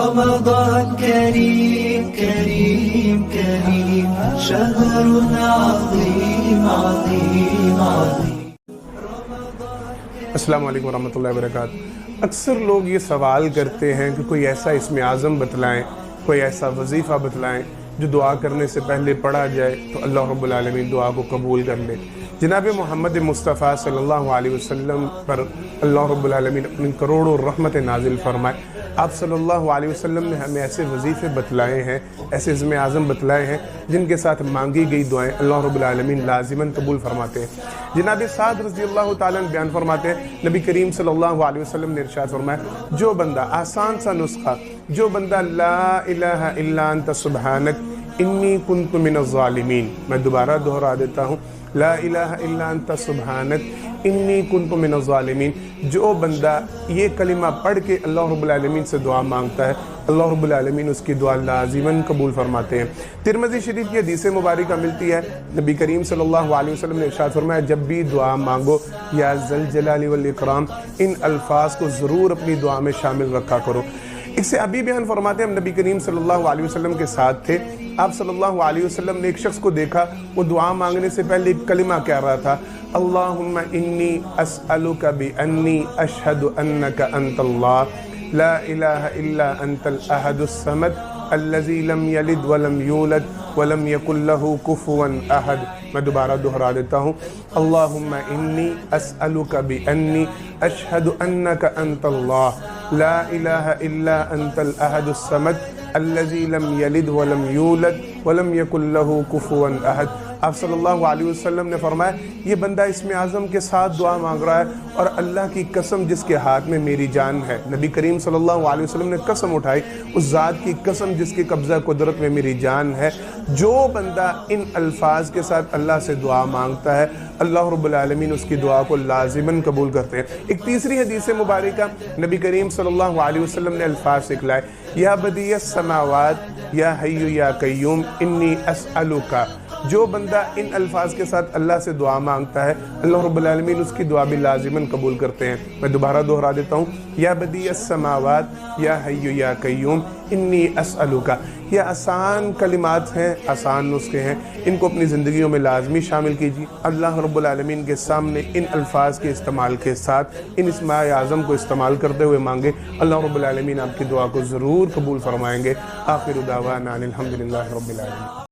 رمضان كريم كريم كريم شهر عظيم عظيم عظيم. السلام علیکم ورحمۃ اللہ وبرکاتہ. اکثر لوگ یہ سوال کرتے ہیں کہ کوئی ایسا اسم اعظم بتلائیں، کوئی ایسا وظیفہ بتلائیں جو دعا کرنے سے پہلے پڑھا جائے تو اللہ رب العالمین دعا کو قبول کر لے. جناب محمد مصطفیٰ صلی اللہ علیہ وسلم پر اللہ رب العالمین اپنی کروڑوں رحمت نازل فرمائے. آپ صلی اللہ علیہ وسلم نے ہمیں ایسے وظیفے بتلائے ہیں، ایسے اسم اعظم بتلائے ہیں جن کے ساتھ مانگی گئی دعائیں اللہ رب العالمین لازماً قبول فرماتے ہیں. جناب سعد رضی اللہ تعالیٰ عنہ بیان فرماتے ہیں نبی کریم صلی اللہ علیہ وسلم نے ارشاد فرمایا، جو بندہ آسان سا نسخہ، جو بندہ لا الہ الا انت سبحانک انی کنت من الظالمین، میں دوبارہ دہرا دیتا ہوں، لا الہ الا انت سبحانک انی کنت من الظالمین، جو بندہ یہ کلمہ پڑھ کے اللہ رب العالمین سے دعا مانگتا ہے اللہ رب العالمین اس کی دعا لازماً قبول فرماتے ہیں. ترمذی شریف کی حدیث مبارکہ ملتی ہے، نبی کریم صلی اللہ علیہ وسلم نے ارشاد فرمایا، جب بھی دعا مانگو یا ذل جلال والاکرام ان الفاظ کو ضرور اپنی دعا میں شامل رکھا کرو. اس سے ابھی بیان فرماتے ہیں ہم نبی کریم صلی اللہ علیہ وسلم کے ساتھ تھے، آپ صلی اللہ علیہ وسلم نے ایک شخص کو دیکھا، وہ دعا مانگنے سے پہلے ایک کلمہ کہہ رہا تھا، اللہم انی اسألک بانی اشہد انک انت اللہ لا الہ الا انت الاحد الصمد الذی لم یلد ولم یولد ولم یکن لہ کفوا احد. میں دوبارہ دہرا دیتا ہوں، اللہم انی اسألک بانی اشہد انک انت اللہ لا الہ الا انت الاحد الصمد الذی لم یلد ولم یولد ولم یکن لہ کفوا احد. آپ صلی اللہ علیہ وسلم نے فرمایا، یہ بندہ اسم اعظم کے ساتھ دعا مانگ رہا ہے اور اللہ کی قسم جس کے ہاتھ میں میری جان ہے، نبی کریم صلی اللہ علیہ وسلم نے قسم اٹھائی، اس ذات کی قسم جس کی قبضہ قدرت میں میری جان ہے، جو بندہ ان الفاظ کے ساتھ اللہ سے دعا مانگتا ہے اللہ رب العالمین اس کی دعا کو لازماً قبول کرتے ہیں. ایک تیسری حدیث مبارکہ نبی کریم صلی اللہ علیہ وسلم نے الفاظ سکھلائے، یا بدیع السماوات یا حی یا قیوم انی اسألک. جو بندہ ان الفاظ کے ساتھ اللہ سے دعا مانگتا ہے اللہ رب العالمین اس کی دعا بھی لازماً قبول کرتے ہیں. میں دوبارہ دہرا دیتا ہوں، یا بدیع السماوات یا حی یا قیوم انی اسألک. یہ آسان کلمات ہیں، آسان نسخے ہیں، ان کو اپنی زندگیوں میں لازمی شامل کیجیے. اللہ رب العالمین کے سامنے ان الفاظ کے استعمال کے ساتھ ان اسم اعظم کو استعمال کرتے ہوئے مانگے، اللہ رب العالمین آپ کی دعا کو ضرور قبول فرمائیں گے. آخر دعوانا الحمدللہ رب العالمین.